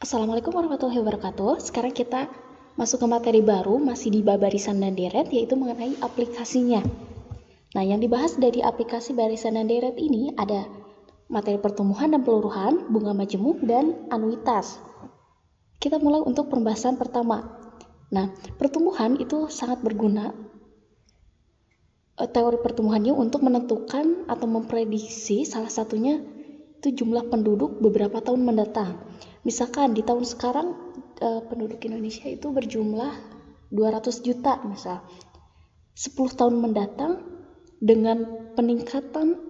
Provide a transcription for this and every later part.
Assalamualaikum warahmatullahi wabarakatuh. Sekarang kita masuk ke materi baru, masih di bab barisan dan deret, yaitu mengenai aplikasinya. Nah, yang dibahas dari aplikasi barisan dan deret ini ada materi pertumbuhan dan peluruhan, bunga majemuk, dan anuitas. Kita mulai untuk pembahasan pertama. Nah, pertumbuhan itu sangat berguna, teori pertumbuhannya untuk menentukan atau memprediksi salah satunya itu jumlah penduduk beberapa tahun mendatang. Misalkan di tahun sekarang penduduk Indonesia itu berjumlah 200 juta misal. 10 tahun mendatang dengan peningkatan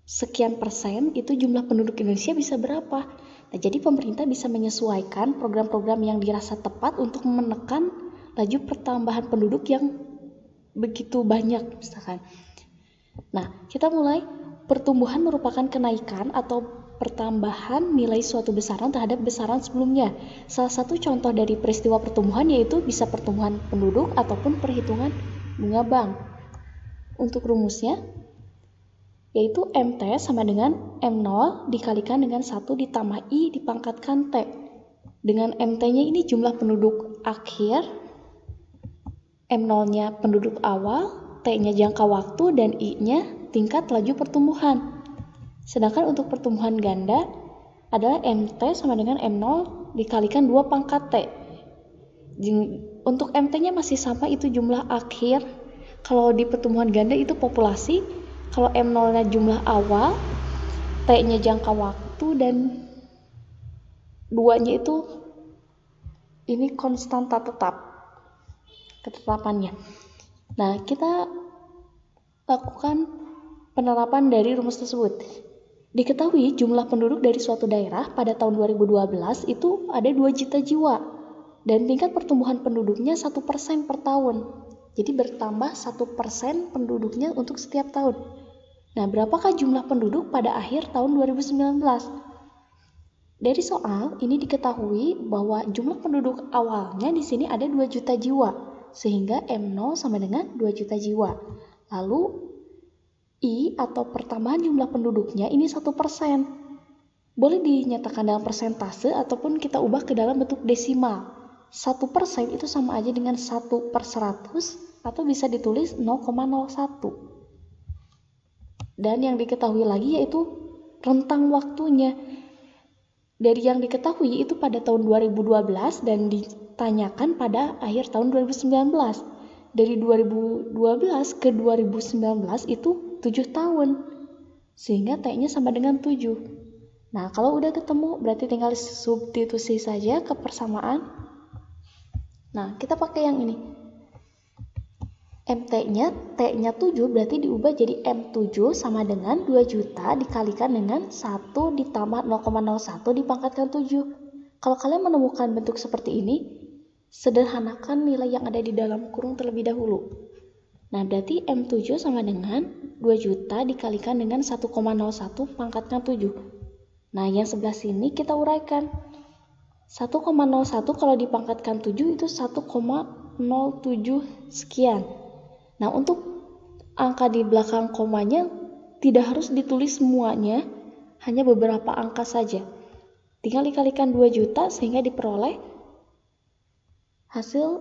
sekian persen itu jumlah penduduk Indonesia bisa berapa. Nah, jadi pemerintah bisa menyesuaikan program-program yang dirasa tepat untuk menekan laju pertambahan penduduk yang begitu banyak misalkan. Nah, kita mulai. Pertumbuhan merupakan kenaikan atau pertambahan nilai suatu besaran terhadap besaran sebelumnya. Salah satu contoh dari peristiwa pertumbuhan yaitu bisa pertumbuhan penduduk ataupun perhitungan bunga bank. Untuk rumusnya yaitu MT sama dengan M0 dikalikan dengan 1 ditambah I dipangkatkan T. Dengan MT-nya ini jumlah penduduk akhir, M0-nya penduduk awal, T-nya jangka waktu, dan I-nya tingkat laju pertumbuhan. Sedangkan untuk pertumbuhan ganda adalah MT sama dengan M0 dikalikan 2 pangkat T. Untuk MT-nya masih sama, itu jumlah akhir. Kalau di pertumbuhan ganda itu populasi. Kalau M0-nya jumlah awal, T-nya jangka waktu, dan 2-nya itu ini konstanta ketetapannya. Nah, kita lakukan penerapan dari rumus tersebut. Diketahui jumlah penduduk dari suatu daerah pada tahun 2012 itu ada 2 juta jiwa dan tingkat pertumbuhan penduduknya 1% per tahun. Jadi bertambah 1% penduduknya untuk setiap tahun. Nah, berapakah jumlah penduduk pada akhir tahun 2019? Dari soal ini diketahui bahwa jumlah penduduk awalnya di sini ada 2 juta jiwa, sehingga M0 sama dengan 2 juta jiwa. Lalu I atau pertambahan jumlah penduduknya ini 1%. Boleh dinyatakan dalam persentase ataupun kita ubah ke dalam bentuk desimal. 1% itu sama aja dengan 1/100 atau bisa ditulis 0,01. Dan yang diketahui lagi yaitu rentang waktunya. Dari yang diketahui itu pada tahun 2012 dan ditanyakan pada akhir tahun 2019. Dari 2012 ke 2019 itu 7 tahun, sehingga T-nya sama dengan 7. Nah, kalau udah ketemu, berarti tinggal substitusi saja ke persamaan. Nah, kita pakai yang ini. MT-nya, T-nya 7, berarti diubah jadi M7 sama dengan 2 juta dikalikan dengan 1 ditambah 0,01 dipangkatkan 7. Kalau kalian menemukan bentuk seperti ini, sederhanakan nilai yang ada di dalam kurung terlebih dahulu. Nah, berarti M7 sama dengan 2 juta dikalikan dengan 1,01 pangkatkan 7. Nah, yang sebelah sini kita uraikan. 1,01 kalau dipangkatkan 7 itu 1,07 sekian. Nah, untuk angka di belakang komanya tidak harus ditulis semuanya, hanya beberapa angka saja. Tinggal dikalikan 2 juta sehingga diperoleh hasil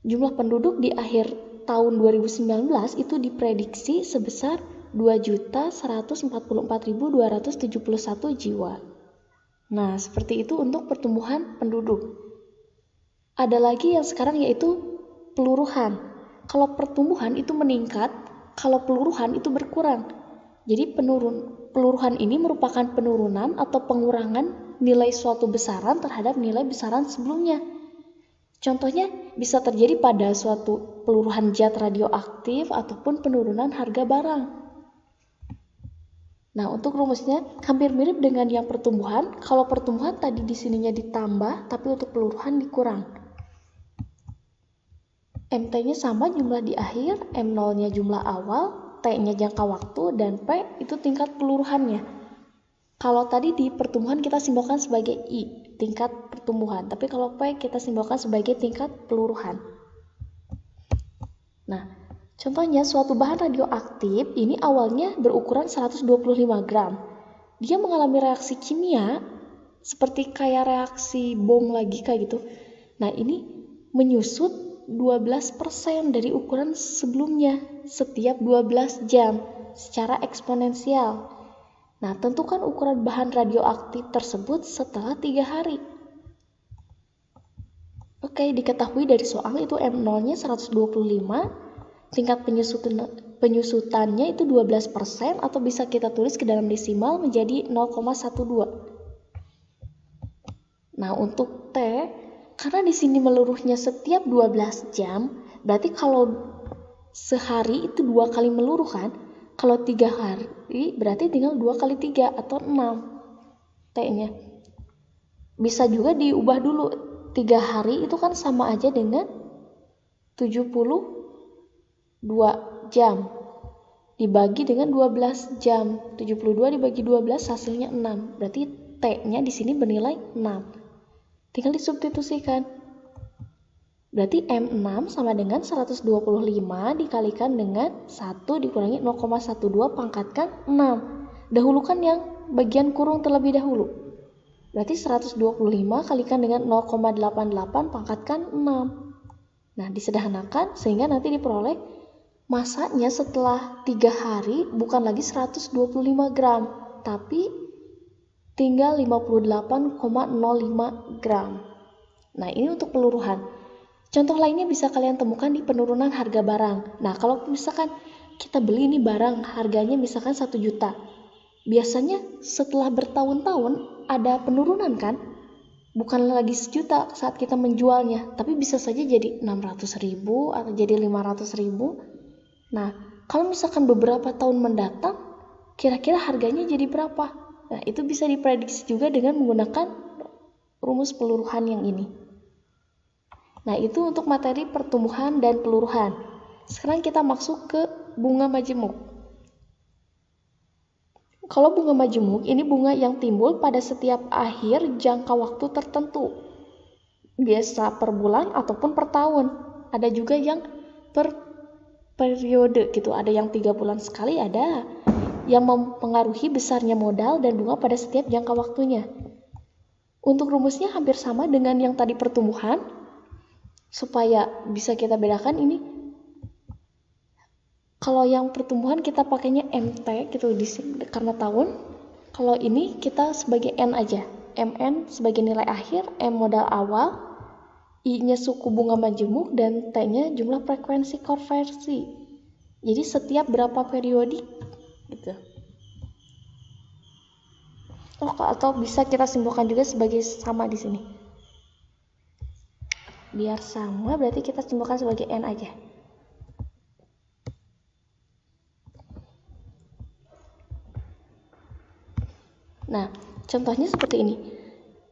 jumlah penduduk di akhir tahun 2019 itu diprediksi sebesar 2.144.271 jiwa. Nah, seperti itu untuk pertumbuhan penduduk. Ada lagi yang sekarang yaitu peluruhan. Kalau pertumbuhan itu meningkat, kalau peluruhan itu berkurang. Jadi peluruhan ini merupakan penurunan atau pengurangan nilai suatu besaran terhadap nilai besaran sebelumnya. Contohnya bisa terjadi pada suatu peluruhan zat radioaktif ataupun penurunan harga barang. Nah, untuk rumusnya hampir mirip dengan yang pertumbuhan. Kalau pertumbuhan tadi di sininya ditambah, tapi untuk peluruhan dikurang. MT-nya sama jumlah di akhir, M0-nya jumlah awal, T-nya jangka waktu, dan P itu tingkat peluruhannya. Kalau tadi di pertumbuhan kita simbolkan sebagai I, tingkat pertumbuhan. Tapi kalau P kita simbolkan sebagai tingkat peluruhan. Nah, contohnya suatu bahan radioaktif ini awalnya berukuran 125 gram. Dia mengalami reaksi kimia seperti kayak reaksi bom lagi kayak gitu. Nah, ini menyusut 12% dari ukuran sebelumnya setiap 12 jam secara eksponensial. Nah, tentukan ukuran bahan radioaktif tersebut setelah 3 hari. Oke, diketahui dari soal itu M0-nya 125, tingkat penyusutannya itu 12%, atau bisa kita tulis ke dalam desimal menjadi 0,12. Nah, untuk T, karena di sini meluruhnya setiap 12 jam, berarti kalau sehari itu 2 kali meluruh kan? Kalau 3 hari berarti tinggal 2 kali 3 atau 6 T-nya. Bisa juga diubah dulu. 3 hari itu kan sama aja dengan 72 jam. Dibagi dengan 12 jam. 72 dibagi 12 hasilnya 6. Berarti T-nya di sini bernilai 6. Tinggal disubstitusikan. Berarti M6 sama dengan 125 dikalikan dengan 1 dikurangi 0,12 pangkatkan 6. Dahulukan yang bagian kurung terlebih dahulu. Berarti 125 kalikan dengan 0,88 pangkatkan 6. Nah, disederhanakan sehingga nanti diperoleh masanya setelah 3 hari bukan lagi 125 gram, tapi tinggal 58,05 gram. Nah, ini untuk peluruhan. Contoh lainnya bisa kalian temukan di penurunan harga barang. Nah, kalau misalkan kita beli ini barang harganya misalkan 1 juta. Biasanya setelah bertahun-tahun ada penurunan kan? Bukan lagi 1 juta saat kita menjualnya, tapi bisa saja jadi 600.000 atau jadi 500.000. Nah, kalau misalkan beberapa tahun mendatang, kira-kira harganya jadi berapa? Nah, itu bisa diprediksi juga dengan menggunakan rumus peluruhan yang ini. Nah, itu untuk materi pertumbuhan dan peluruhan. Sekarang kita masuk ke bunga majemuk. Kalau bunga majemuk, ini bunga yang timbul pada setiap akhir jangka waktu tertentu. Biasa per bulan ataupun per tahun. Ada juga yang per periode gitu. Ada yang 3 bulan sekali, ada yang mempengaruhi besarnya modal dan bunga pada setiap jangka waktunya. Untuk rumusnya hampir sama dengan yang tadi pertumbuhan. Supaya bisa kita bedakan ini. Kalau yang pertumbuhan kita pakainya MT gitu di sini karena tahun. Kalau ini kita sebagai N aja. MN sebagai nilai akhir, M modal awal, I-nya suku bunga majemuk, dan T-nya jumlah frekuensi konversi. Jadi setiap berapa periodik gitu. Atau bisa kita simpulkan juga sebagai sama di sini. Biar sama berarti kita simpulkan sebagai N aja. Nah, contohnya seperti ini.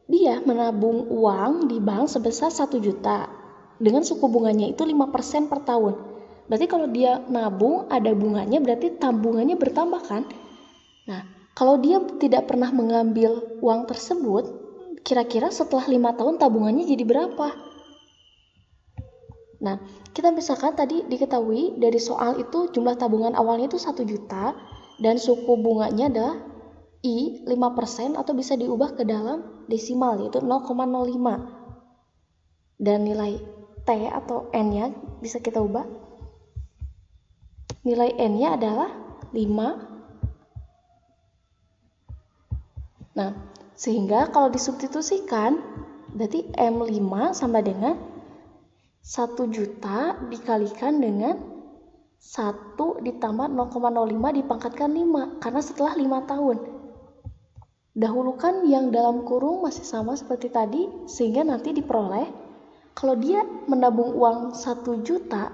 Dia menabung uang di bank sebesar 1 juta dengan suku bunganya itu 5% per tahun. Berarti kalau dia nabung ada bunganya berarti tabungannya bertambah kan? Nah, kalau dia tidak pernah mengambil uang tersebut, kira-kira setelah 5 tahun tabungannya jadi berapa? Nah, kita misalkan tadi diketahui dari soal itu jumlah tabungan awalnya itu 1 juta dan suku bunganya adalah I 5% atau bisa diubah ke dalam desimal yaitu 0,05. Dan nilai T atau N-nya bisa kita ubah. Nilai N-nya adalah 5. Nah, sehingga kalau disubstitusikan berarti M5 sama dengan 1 juta dikalikan dengan 1 ditambah 0,05 dipangkatkan 5 karena setelah 5 tahun. Dahulukan yang dalam kurung masih sama seperti tadi sehingga nanti diperoleh kalau dia menabung uang 1 juta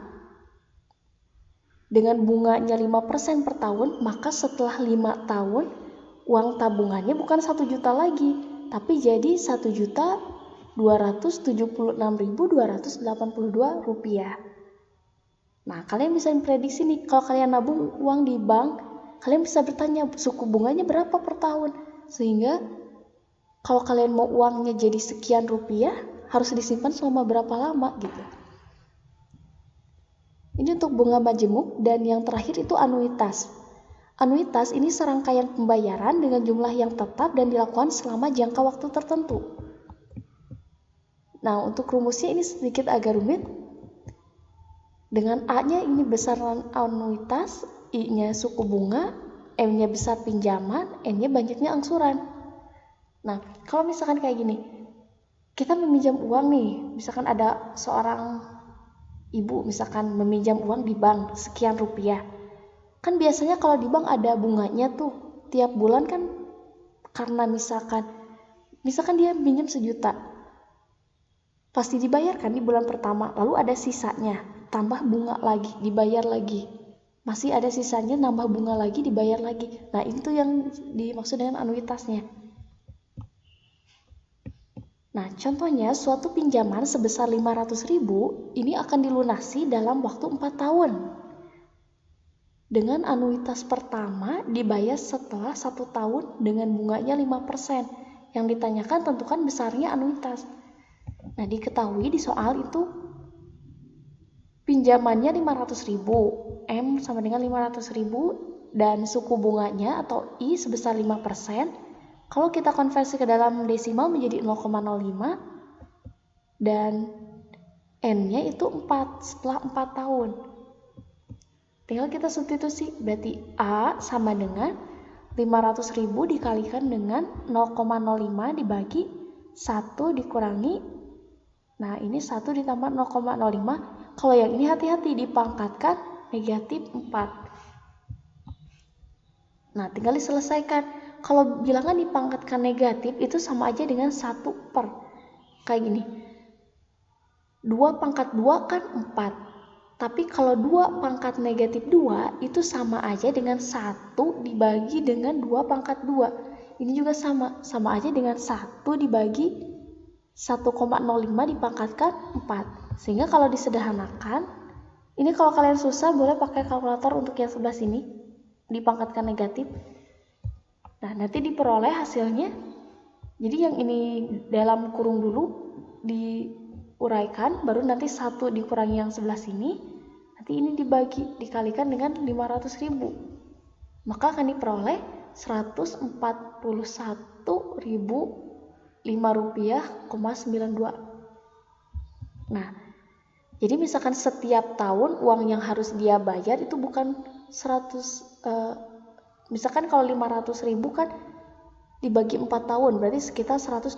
dengan bunganya 5% per tahun, maka setelah 5 tahun uang tabungannya bukan 1 juta lagi tapi jadi 1.276.282 rupiah. Nah, kalian bisa memprediksi nih, kalau kalian nabung uang di bank, kalian bisa bertanya suku bunganya berapa per tahun. Sehingga kalau kalian mau uangnya jadi sekian rupiah, harus disimpan selama berapa lama gitu. Ini untuk bunga majemuk, dan yang terakhir itu anuitas. Anuitas ini serangkaian pembayaran dengan jumlah yang tetap dan dilakukan selama jangka waktu tertentu. Nah, untuk rumusnya ini sedikit agak rumit. Dengan A-nya ini besaran anuitas, I-nya suku bunga, M-nya besar pinjaman, N-nya banyaknya angsuran. Nah, kalau misalkan kayak gini, kita meminjam uang nih, misalkan ada seorang ibu misalkan meminjam uang di bank sekian rupiah. Kan biasanya kalau di bank ada bunganya tuh, tiap bulan kan, karena misalkan dia pinjam 1 juta, pasti dibayarkan di bulan pertama, lalu ada sisanya, tambah bunga lagi, dibayar lagi. Masih ada sisanya, nambah bunga lagi, dibayar lagi. Nah, itu yang dimaksud dengan anuitasnya. Nah, contohnya suatu pinjaman sebesar 500.000 ini akan dilunasi dalam waktu 4 tahun. Dengan anuitas pertama dibayar setelah 1 tahun dengan bunganya 5%. Yang ditanyakan tentukan besarnya anuitas. Nah, diketahui di soal itu pinjamannya 500.000, M sama dengan 500.000 dan suku bunganya atau I sebesar 5%. Kalau kita konversi ke dalam desimal menjadi 0,05 dan N-nya itu 4 setelah 4 tahun. Tinggal kita substitusi, berarti A sama dengan 500.000 dikalikan dengan 0,05 dibagi 1 dikurangi. Nah, ini 1 ditambah 0,05. Kalau yang ini hati-hati dipangkatkan negatif 4. Nah, tinggal diselesaikan. Kalau bilangan dipangkatkan negatif itu sama aja dengan 1 per. Kayak gini. 2 pangkat 2 kan 4. Tapi kalau 2 pangkat negatif 2 itu sama aja dengan 1 dibagi dengan 2 pangkat 2. Ini juga sama aja dengan 1 dibagi 1,05 dipangkatkan 4. Sehingga kalau disederhanakan, ini kalau kalian susah boleh pakai kalkulator untuk yang sebelah sini, dipangkatkan negatif. Nah, nanti diperoleh hasilnya. Jadi yang ini dalam kurung dulu diuraikan, baru nanti 1 dikurangi yang sebelah sini, nanti ini dikalikan dengan 500.000. Maka akan diperoleh 141.005 rupiah,92. Nah, jadi misalkan setiap tahun uang yang harus dia bayar itu bukan 100, misalkan kalau 500.000 kan dibagi 4 tahun, berarti sekitar 125.000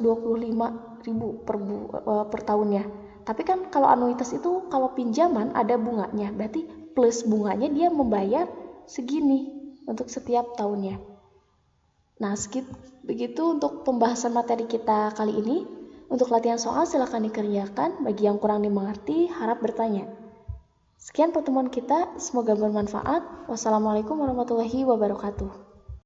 per tahunnya. Tapi kan kalau anuitas itu kalau pinjaman ada bunganya, berarti plus bunganya dia membayar segini untuk setiap tahunnya. Nah, begitu untuk pembahasan materi kita kali ini. Untuk latihan soal silakan dikerjakan, bagi yang kurang dimengerti harap bertanya. Sekian pertemuan kita, semoga bermanfaat. Wassalamualaikum warahmatullahi wabarakatuh.